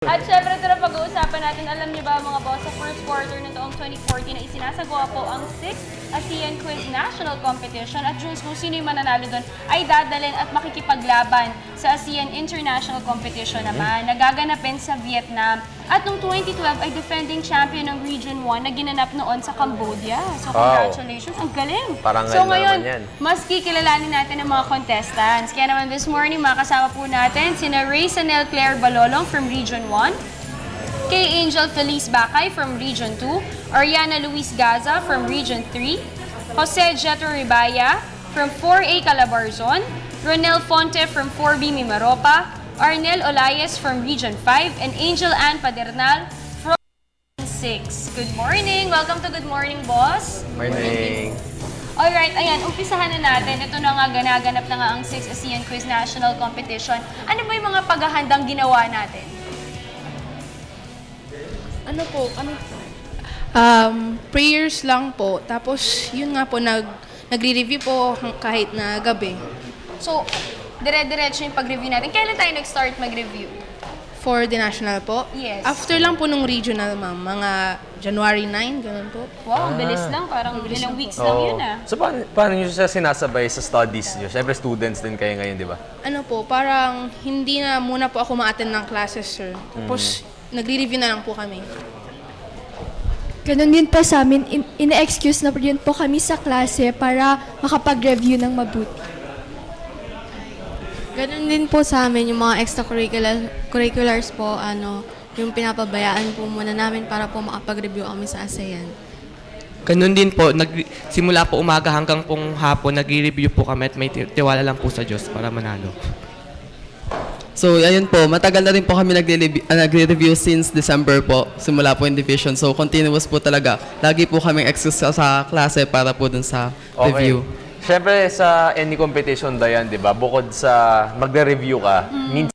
At syempre ito na pag-uusapan natin, alam niyo ba mga boss, sa first quarter ng taong 2014 na isinasagawa po ang 6th ASEAN Quiz National Competition at Jules, kung sino yung mananalo doon ay dadalhin at makikipaglaban sa ASEAN International Competition naman na gaganapin sa Vietnam. At noong 2012 ay defending champion ng Region 1 na ginanap noon sa Cambodia. So congratulations, ang galing! Parangal So na ngayon, naman yan. mas kikilalanin natin ang mga contestants. Kaya naman this morning, makasama po natin sina Ray Sanel Claire Balolong from Region 1, Kay Angel Feliz Bacay from Region 2, Ariana Luis Gaza from Region 3, Jose Jeto Ribaya from 4A Calabarzon, Ronel Fonte from 4B Mimaropa, Arnel Olayes from Region 5, and Angel Ann Padernal from 6. Good morning! Welcome to Good Morning, Boss! Morning. Alright, ayan, umpisahan na natin. Ito na nga, ganaganap na nga ang 6th ASEAN Quiz National Competition. Ano ba yung mga paghahandang ginawa natin? Ano po, prayers lang po. Tapos, yun nga po, nagre-review po kahit na gabi. So, dire-diretso yung pag-review natin. Kailan tayo nag-start mag-review? For the national po. Yes. After lang po nung regional, ma'am. Mga January 9, ganun po. Wow, bilis lang. Parang ilang weeks lang yun ah. So, paano nyo siya sinasabay sa studies nyo? Siyempre, students din kayo ngayon, di ba? Ano po, parang hindi na muna po ako ma-attend ng classes, sir. Tapos, nagre-review na lang po kami. Ganun din po sa amin, ina-excuse na rin po kami sa klase para makapag-review ng mabuti. Ganun din po sa amin, yung mga extracurriculars po, yung pinapabayaan po muna namin para po makapag-review kami sa ASEAN. Ganun din po, simula po umaga hanggang pong hapon, nagre-review po kami at may tiwala lang po sa Diyos para manalo. So, ayun po, matagal na rin po kami nagre-review since December po, simula po in division. So, continuous po talaga. Lagi po kaming excuse sa klase para po dun sa review. Siyempre, sa any competition, Dayan, di ba? Bukod sa magre-review ka, minsan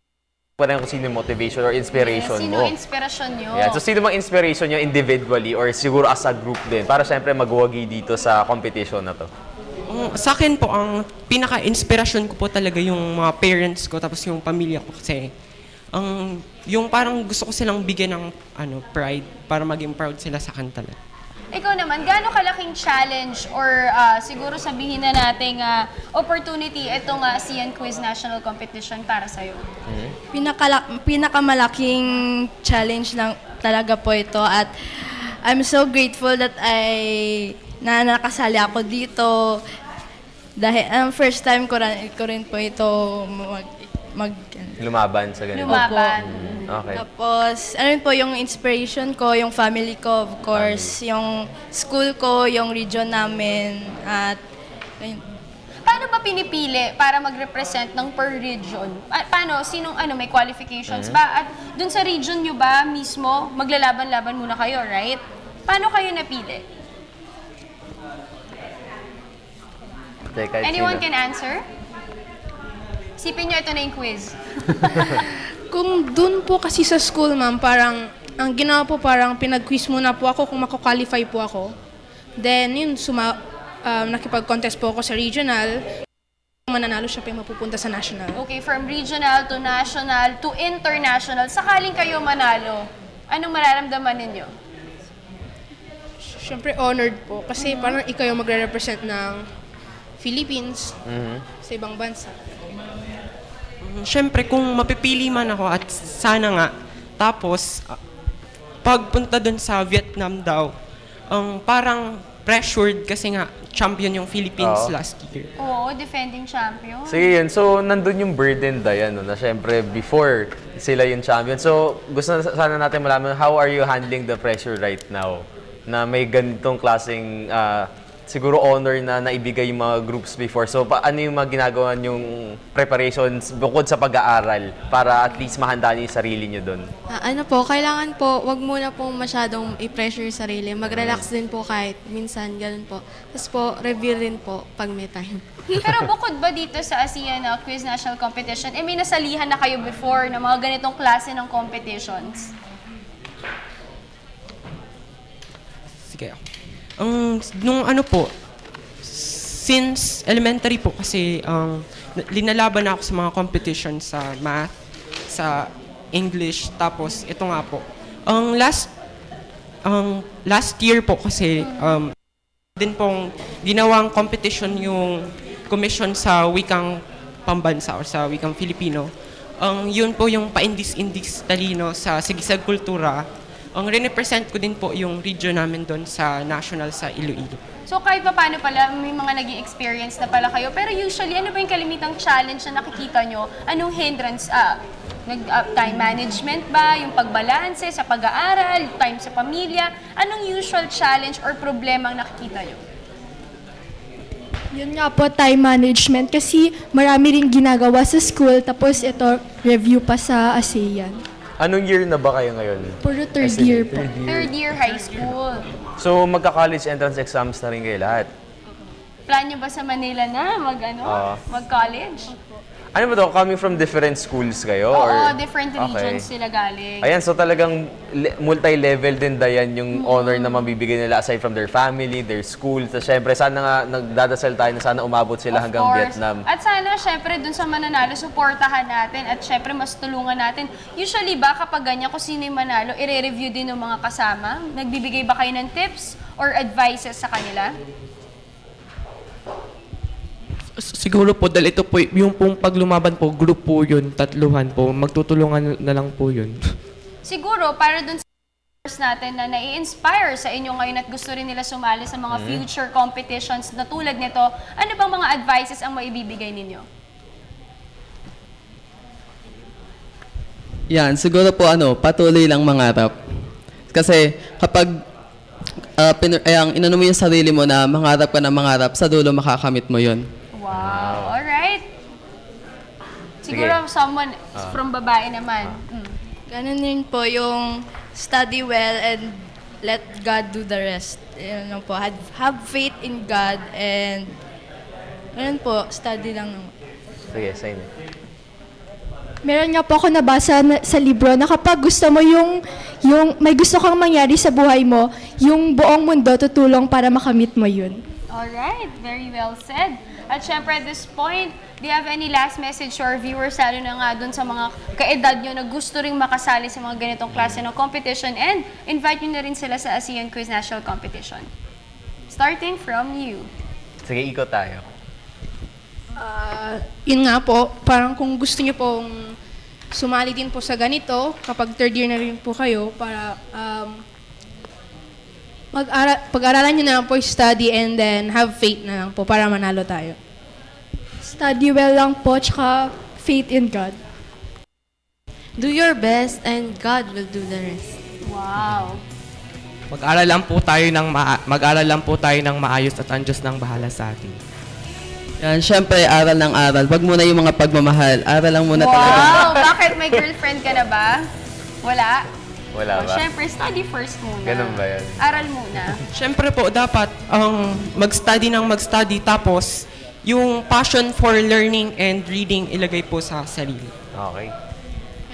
pa rin kung sino yung motivation or inspiration Sino mo. ang inspirasyon nyo? Yeah. So, sino bang inspiration nyo individually or siguro as a group din para siyempre magwagi dito sa competition na to? Sa akin po, ang pinaka-inspirasyon ko po talaga yung mga parents ko tapos yung pamilya ko kasi yung parang gusto ko silang bigyan ng pride para maging proud sila sa akin talaga. Ikaw naman, gaano kalaking challenge or siguro sabihin na nating opportunity itong ASEAN Quiz National Competition para sa'yo? Pinakamalaking challenge lang talaga po ito at I'm so grateful that nakasali ako dito dahil first time ko rin po ito Lumaban sa ganito. Lumaban. Okay. Tapos, ano po yung inspiration ko, yung family ko, of course, yung school ko, yung region namin, at ayun. Paano ba pinipili para mag-represent ng per region? Paano? Sinong may qualifications ba? At dun sa region nyo ba mismo, maglalaban-laban muna kayo, right? Paano kayo napili? Anyone can answer? Isipin nyo, ito na yung quiz. Kung dun po kasi sa school, ma'am, parang, ang ginawa po parang pinag-quiz muna po ako kung mako-qualify po ako. Then, yun, nakipag-contest po ako sa regional. Kung mananalo siya pa yung mapupunta sa national. Okay, from regional to national to international, sakaling kayo manalo, anong mararamdaman ninyo? Siyempre, honored po. Kasi parang ikaw yung magre-represent ng Philippines sa ibang bansa. Siyempre, kung mapipili man ako at sana nga, tapos pagpunta dun sa Vietnam daw, parang pressured kasi nga champion yung Philippines last year. Oo, defending champion. Sige yun. So, nandun yung burden, Dayan, no, na syempre before sila yung champion. So, gusto sana natin malaman, how are you handling the pressure right now? Na may ganitong klaseng siguro honor na naibigay yung mga groups before. So, ano yung mga ginagawa yung preparations bukod sa pag-aaral para at least mahanda niyo yung sarili niyo doon? Kailangan po, wag muna po masyadong i-pressure yung sarili. Mag-relax din po kahit minsan, ganun po. Tapos po, review rin po pag may time. Pero bukod ba dito sa ASEAN Quiz National Competition, may nasalihan na kayo before ng mga ganitong klase ng competitions? Sige. Nung since elementary po kasi linalaban ako sa mga competition sa math, sa English, tapos ito nga po. Last year po kasi, din pong ginawang competition yung commission sa wikang pambansa o sa wikang Filipino. Yun po yung paindis-indis talino sa Sigisag Kultura. Represent ko din po yung region namin doon sa national sa Iloilo. So kahit pa paano pala, may mga naging experience na pala kayo. Pero usually, ano ba yung kalimitang challenge na nakikita nyo? Anong hindrance? Time management ba? Yung pagbalanse sa pag-aaral? Time sa pamilya? Anong usual challenge or problema ang nakikita nyo? Yun nga po, time management. Kasi marami rin ginagawa sa school. Tapos ito, review pa sa ASEAN. Anong year na ba kayo ngayon? Puro third year po. Third year high school. So, magka-college entrance exams na rin kayo lahat? Plan nyo ba sa Manila na mag-college? Ano ba to? Coming from different schools kayo? Oo, different Okay. regions sila galing. Ayan, so talagang multi-level din dayan yung honor na mabibigay nila aside from their family, their school. So, syempre, sana nga nagdadasal tayo na sana umabot sila Of hanggang course. Vietnam. At sana, syempre, dun sa mananalo, supportahan natin at syempre, mas tulungan natin. Usually ba, kapag ganyan, kung sino yung manalo, i-review din ng mga kasama? Nagbibigay ba kayo ng tips or advices sa kanila? Siguro po, dahil ito po, yung pong paglumaban po, group po yun, tatluhan po, magtutulungan na lang po yun. Siguro, para dun sa viewers natin na nai-inspire sa inyo ngayon at gusto rin nila sumali sa mga future competitions na tulad nito, ano bang mga advices ang maibibigay ninyo? Yan, siguro po patuloy lang mangarap. Kasi kapag inano mo yung sarili mo na mangarap ka na mangarap, sa dulo makakamit mo yun. Wow. Alright. Siguro someone from babae naman. Ganun din po yung study well and let God do the rest. Yun lang po. Have faith in God and ganun po, study lang naman. Sige, sign. Meron nga po ako nabasa sa libro na kapag gusto mo yung may gusto kang mangyari sa buhay mo, yung buong mundo tutulong para makamit mo yun. Alright, very well said. At syempre at this point, do you have any last message to our viewers, lalo na nga dun sa mga kaedad nyo na gusto ring makasali sa mga ganitong klase ng competition and invite nyo na rin sila sa ASEAN Quiz National Competition? Starting from you. Sige, ikot tayo. Yun nga po, parang kung gusto niyo pong sumali din po sa ganito, kapag third year na rin po kayo, para pag-aralan niyo na lang po yung study and then have faith na lang po para manalo tayo. Study well lang po, tsaka faith in God. Do your best and God will do the rest. Wow. Mag-aral lang po tayo ng maayos at ang Diyos nang bahala sa atin. Yan, syempre, aral ng aral. Wag muna yung mga pagmamahal. Aral lang muna talaga. Wow! Bakit may girlfriend ka na ba? Wala? Wala ba? Syempre, study first muna. Ganun ba yan? Aral muna. Siyempre po, dapat mag-study ng mag-study, tapos yung passion for learning and reading ilagay po sa sarili. Okay.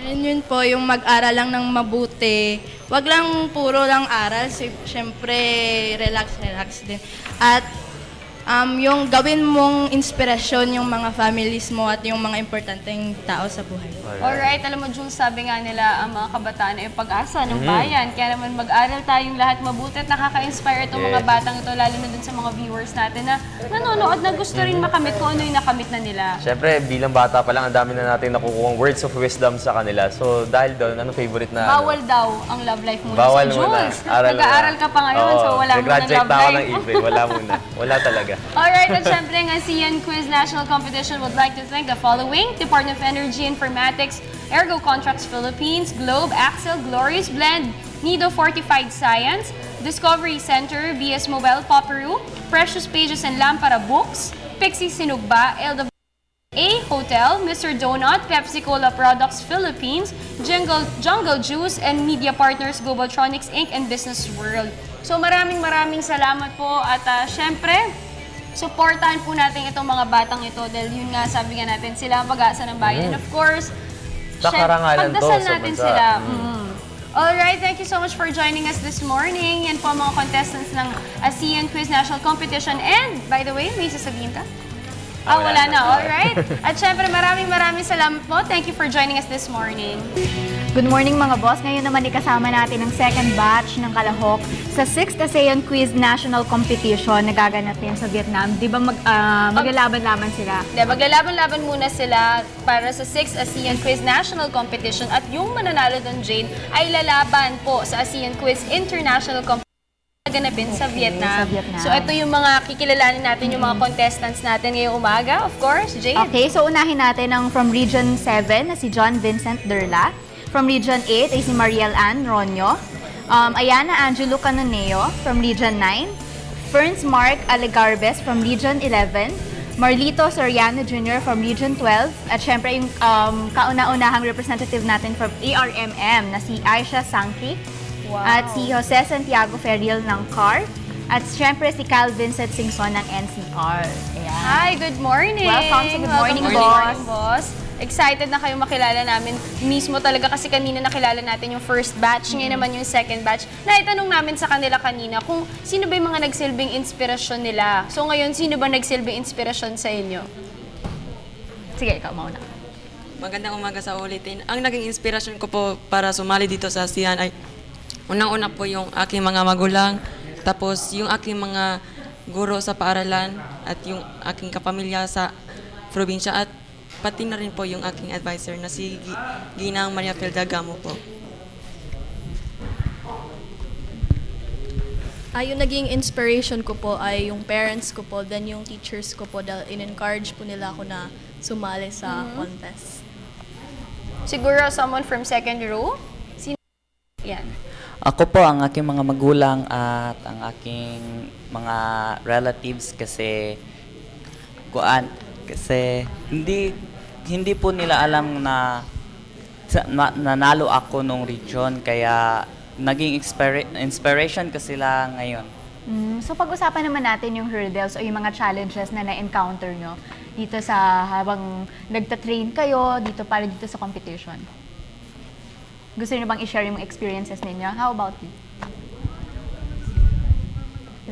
And yun po, yung mag-aral lang ng mabuti. Wag lang puro lang aral. Siyempre, relax din. At yung gawin mong inspirasyon yung mga families mo at yung mga importanteng tao sa buhay. Alright, alam mo Jules, sabi nga nila ang mga kabataan ay yung pag-asa ng bayan. Kaya naman mag-aral tayong lahat mabuti at nakaka-inspire itong mga batang ito, lalo na dun sa mga viewers natin na nanonood na gusto rin makamit kung ano yung nakamit na nila. Siyempre, bilang bata pa lang, ang dami na natin nakukuhang words of wisdom sa kanila. So, dahil doon, anong favorite na? Bawal daw ang love life muna Bawal sa muna. Jules. Nag-aaral ka pa ngayon, so wala muna graduate love na ako life. ng IPE. Wala muna. Wala talaga. Alright, at syempre ang ASEAN Quiz National Competition would like to thank the following: Department of Energy Informatics, Ergo Contracts Philippines, Globe, Axel, Glorious Blend, Nido Fortified Science, Discovery Center, BS Mobile Paperu, Precious Pages and Lampara Books, Pixie Sinugba, LWA Hotel, Mr. Donut, Pepsi Cola Products Philippines, Jungle Juice, and Media Partners Globaltronics Inc. and Business World. So maraming salamat po at syempre, supportahan po natin itong mga batang ito dahil yun nga, sabi nga natin, sila ang pag-asa ng bayan. And of course, Sa karangalan to, pagdasal sa natin bansa. sila. Alright, thank you so much for joining us this morning. Yan po ang mga contestants ng ASEAN Quiz National Competition. And, by the way, may sasabihin ka? Wala na. Alright. At syempre, maraming salamat po. Thank you for joining us this morning. Good morning mga boss. Ngayon naman ikasama natin ang second batch ng Kalahok sa 6th ASEAN Quiz National Competition na gaganap din sa Vietnam. Di ba maglalaban-laban sila? Hindi, maglalaban-laban muna sila para sa 6th ASEAN Quiz National Competition at yung mananalo doon, Jane, ay lalaban po sa ASEAN Quiz International Competition ganapin sa Vietnam. So ito yung mga kikilalanin natin, yung mga contestants natin ngayong umaga, of course, Jade. Okay, so unahin natin ang from Region 7 na si John Vincent Derla. From Region 8 ay si Mariel Ann Ronyo. Ayana Angelo Canoneo from Region 9. Ferns Mark Alegarbes from Region 11. Marlito Soriano Jr. from Region 12. At syempre yung kauna-unahang representative natin from ARMM na si Aisha Sangki. Wow. At si Jose Santiago Ferriel ng CAR. At syempre si Cal Vincent Singson ng NCR. Ayan. Hi, good morning! Welcome to Good Morning, Welcome to Boss. Good Morning, Boss. Excited na kayong makilala namin. Mismo talaga kasi kanina nakilala natin yung first batch, ngayon naman yung second batch. Naitanong namin sa kanila kanina kung sino ba yung mga nagsilbing inspirasyon nila. So ngayon, sino ba nagsilbing inspirasyon sa inyo? Sige, ikaw mauna. Magandang umaga sa ulitin. Ang naging inspirasyon ko po para sumali dito sa ASEAN ay unang-una po yung aking mga magulang, tapos yung aking mga guro sa paaralan at yung aking kapamilya sa probinsya at pati na rin po yung aking advisor na si Ginang Maria Felda Gamo po. Yung naging inspiration ko po ay yung parents ko po, then yung teachers ko po, dahil in-encourage po nila ako na sumali sa contest. Siguro someone from second row? Sino? Yan. Ako po ang aking mga magulang at ang aking mga relatives kasi hindi po nila alam na nanalo ako nung region kaya naging inspiration ko sila ngayon. So pag-usapan naman natin yung hurdles o yung mga challenges na na-encounter nyo dito sa habang nagta-train kayo dito para dito sa competition. Gusto niyo bang i-share yung experiences ninyo? How about you?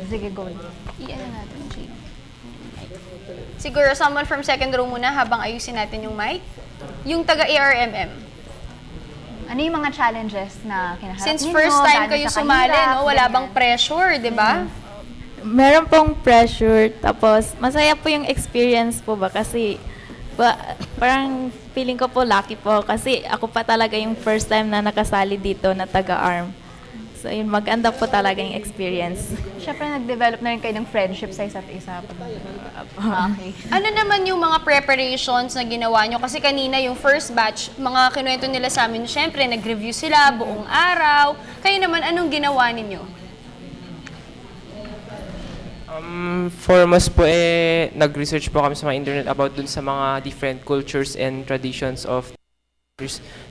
Sige, go. Iyan na natin, Jane. Siguro someone from second row muna habang ayusin natin yung mic. Yung taga-ARMM. Ano yung mga challenges na kinaharap Since ninyo? first time Gaano kayo sa sumali, kahirap, no? Wala ganyan. bang pressure, di ba? Meron pong pressure, tapos masaya po yung experience po ba kasi parang feeling ko po lucky po kasi ako pa talaga yung first time na nakasali dito na taga-ARM. So yun, maganda po talaga yung experience. Siyempre, nag-develop na rin kayo ng friendship sa isa't isa. Okay. Ano naman yung mga preparations na ginawa nyo? Kasi kanina yung first batch, mga kinuwento nila sa amin, syempre nag-review sila buong araw. Kayo naman, anong ginawa ninyo? For mas po nag-research po kami sa mga internet about dun sa mga different cultures and traditions of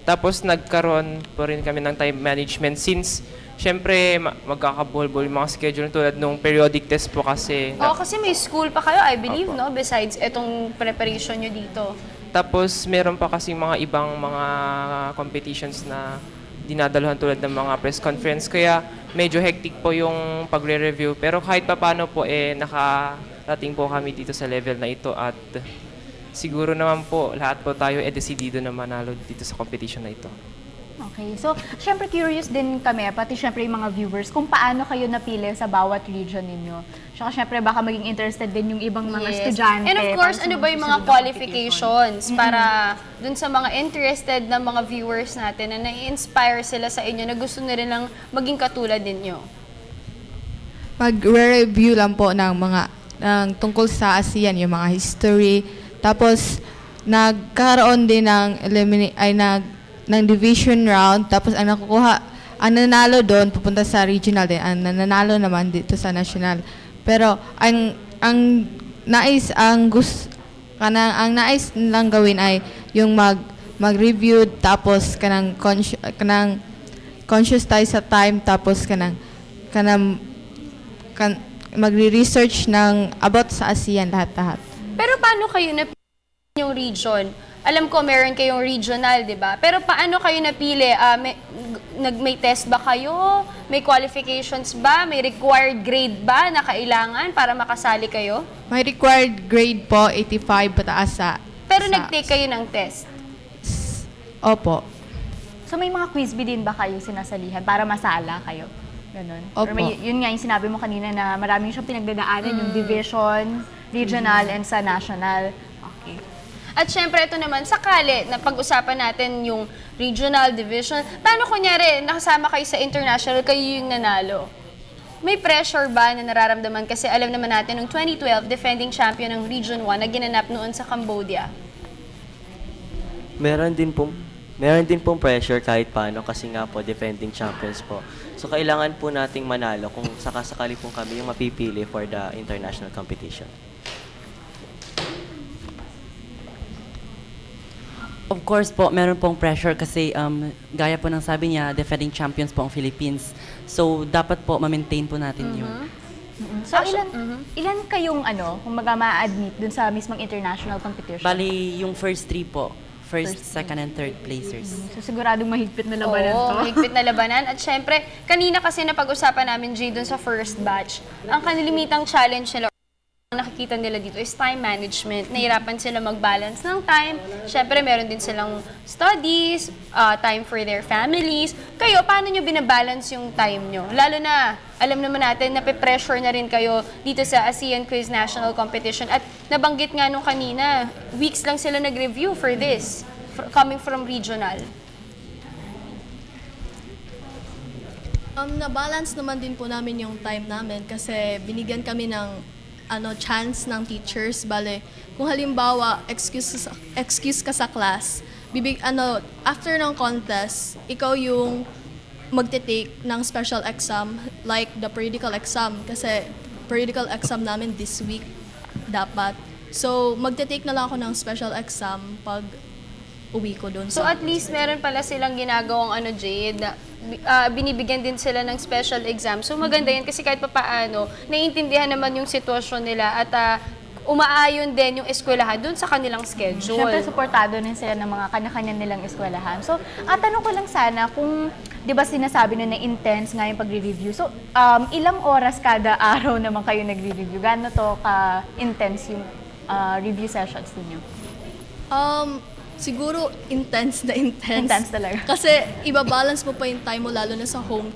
tapos nagkaroon po rin kami ng time management since syempre magkakabuhol-buhol yung mga schedule tulad nung periodic test po kasi. Kasi may school pa kayo, I believe, no? Besides etong preparation nyo dito. Tapos meron pa kasi mga ibang mga competitions na dinadaluhan tulad ng mga press conference kaya medyo hectic po yung pagre-review pero kahit papaano po nakarating po kami dito sa level na ito at siguro naman po lahat po tayo desidido na manalo dito sa competition na ito. Okay. So, syempre curious din kami, pati syempre yung mga viewers, kung paano kayo napili sa bawat region ninyo. Tsaka syempre baka maging interested din yung ibang mga estudyante. And of course, para ano sa ba yung mga susunod na qualifications para dun sa mga interested na mga viewers natin na nai-inspire sila sa inyo na gusto na rin lang maging katulad ninyo? Mag-review lang po ng mga tungkol sa ASEAN, yung mga history. Tapos, nagkaroon din ng division round. Tapos, ang nanalo doon, pupunta sa regional din. Ang nanalo naman dito sa national. Pero, ang nais nilang gawin ay yung mag-review, tapos conscious tayo sa time, tapos magre-research about sa ASEAN lahat-lahat. Pero paano kayo napili yung region? Alam ko meron kayong regional, di ba? Pero paano kayo napili? May test ba kayo? May qualifications ba? May required grade ba na kailangan para makasali kayo? May required grade po, 85 pataas sa... Pero nag-take kayo ng test? Opo. So may mga quiz bee din ba kayo sinasalihan para masala kayo? Ganun. Or Opo. yun nga yung sinabi mo kanina na maraming siyang pinagdadaanan, yung division, regional, and sa national. Okay. At syempre, ito naman, sakali na pag-usapan natin yung regional division. Paano kunyari, nakasama kayo sa international, kayo yung nanalo? May pressure ba na nararamdaman? Kasi alam naman natin, noong 2012, defending champion ng Region 1 na ginanap noon sa Cambodia. Meron din pong pressure kahit paano kasi nga po defending champions po. So kailangan po nating manalo kung sakasakali po kami yung mapipili for the international competition. Of course po, meron pong pressure kasi gaya po ng sabi niya, defending champions po ang Philippines. So dapat po ma-maintain po natin yun. So ilan kayong kung ma-admit dun sa mismong international competition? Bali, yung first 3 po. First, second, and third placers. So siguradong mahigpit na labanan to. Oo, mahigpit na labanan. At syempre, kanina kasi napag-usapan namin, Jay, dun sa first batch, ang kanilimitang challenge nila, ang nakikita nila dito is time management. Nahirapan sila mag-balance ng time. Syempre, meron din silang studies, time for their families. Kayo, paano nyo binabalance yung time nyo? Lalo na, alam naman natin, nape-pressure na rin kayo dito sa ASEAN Quiz National Competition. At nabanggit nga nung kanina, weeks lang sila nag-review for this, coming from regional. Na-balance naman din po namin yung time namin kasi binigyan kami ng chance ng teachers. Bale, kung halimbawa, excuse ka sa class, after ng contest, ikaw yung magte-take ng special exam, like the periodical exam. Kasi periodical exam namin this week, dapat. So, magte-take na lang ako ng special exam pag uwi ko doon. So at least meron pala silang ginagawang Jade, binibigyan din sila ng special exam. So maganda yan kasi kahit papaano, naiintindihan naman yung sitwasyon nila at umaayon din yung eskwelahan dun sa kanilang schedule. Siyempre, supportado din sila ng mga kanya-kanya nilang eskwelahan. So, tanong ko lang sana kung, di ba sinasabi na intense nga yung pagre-review. So, ilang oras kada araw naman kayo nagre-review? Gano'n to ka-intense yung review sessions ninyo? Siguro intense na intense. Intense talaga. Kasi ibabalance mo pa yung time mo lalo na sa home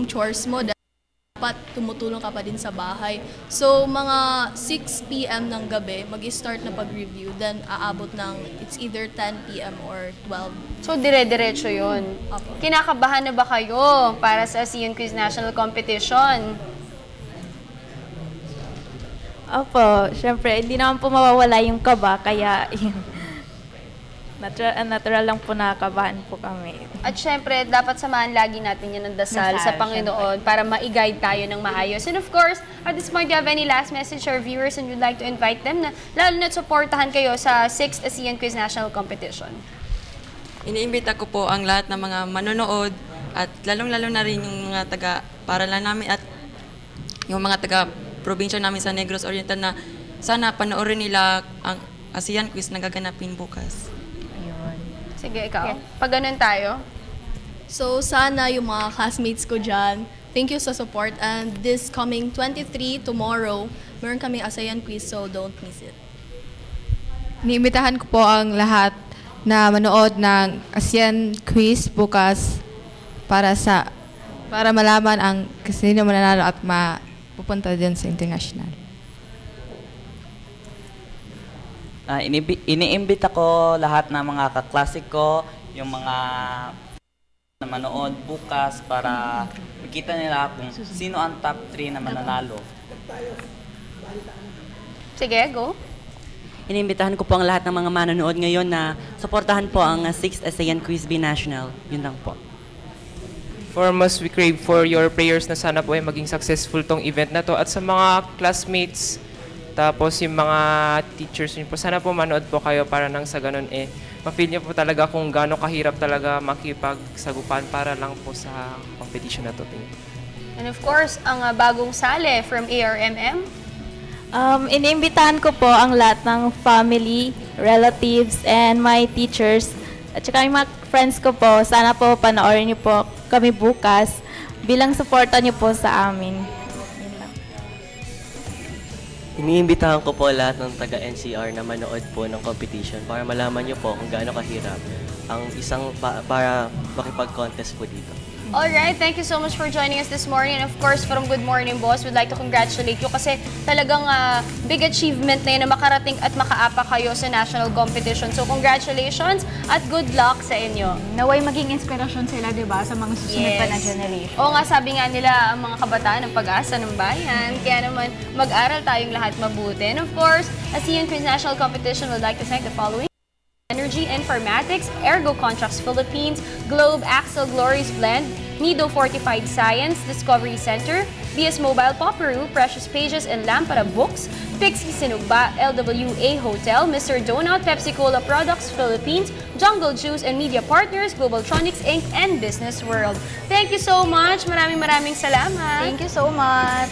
chores mo. Dapat tumutulong ka pa din sa bahay. So, mga 6 p.m. ng gabi, mag-start na pag-review. Then, aabot ng, it's either 10 p.m. or 12. So, dire-diretso yun. Apo. Kinakabahan na ba kayo para sa ASEAN Quiz National Competition? Opo, syempre, hindi naman po mawawala yung kaba, kaya natural lang po nakakabahan po kami. At syempre, dapat samahan lagi natin yan ng dasal sa Panginoon para ma-guide tayo ng maayos. And of course, at this point, do you have any last message to our viewers and you'd like to invite them na lalo na supportahan kayo sa 6th ASEAN Quiz National Competition? Iniimbita ko po ang lahat ng mga manonood at lalong-lalo na rin yung mga taga-paralan namin at yung mga taga-probinsya namin sa Negros Oriental na sana panoorin nila ang ASEAN Quiz na gaganapin bukas. Sige, ikaw. Pag ganun tayo. So, sana yung mga classmates ko dyan, thank you sa support. And this coming 23, tomorrow, meron kaming ASEAN Quiz, so don't miss it. Niimbitahan ko po ang lahat na manood ng ASEAN Quiz bukas para malaman ang sino mananalo at mapupunta din sa international. Iniimbita ko lahat ng mga kaklasik ko, yung mga na manood bukas para makita nila kung sino ang top 3 na mananalo. Sige, go. Iniimbitahan ko po ang lahat ng mga manonood ngayon na suportahan po ang 6th ASEAN Quiz Bee National. Yun lang po. Foremost, we crave for your prayers na sana po ay maging successful tong event na to. At sa mga classmates, tapos yung mga teachers niyo po, sana po manood po kayo para nang sa ganun ma-feel niyo po talaga kung gaano kahirap talaga makipagsagupan para lang po sa competition na to. And of course, ang bagong sale from ARMM. Iniimbitahan ko po ang lahat ng family, relatives, and my teachers. At saka yung mga friends ko po, sana po panoorin niyo po kami bukas bilang suporta niyo po sa amin. Iniimbitahan ko po lahat ng taga-NCR na manood po ng competition para malaman nyo po kung gaano kahirap ang isang para makipag-contest po dito. Alright, thank you so much for joining us this morning. And of course, from Good Morning Boss, we'd like to congratulate you kasi talagang big achievement na yun na makarating at makaapa kayo sa national competition. So congratulations at good luck sa inyo. Naway maging inspirasyon sila, di ba, sa mga susunod pa na generation. Oo nga, sabi nga nila, ang mga kabataan ang pag-asa ng bayan. Kaya naman, mag-aral tayong lahat mabuti. And of course, ASEAN Quiz National Competition would like to thank the following: Energy Informatics, Ergo Contracts Philippines, Globe Axel Glories Blend, Nido Fortified Science, Discovery Center, BS Mobile Popperu, Precious Pages and Lampada Books, Pixie Sinugba, LWA Hotel, Mr. Donut, Pepsi Cola Products Philippines, Jungle Juice and Media Partners, Globaltronics Inc. and Business World. Thank you so much. Maraming salamat. Thank you so much.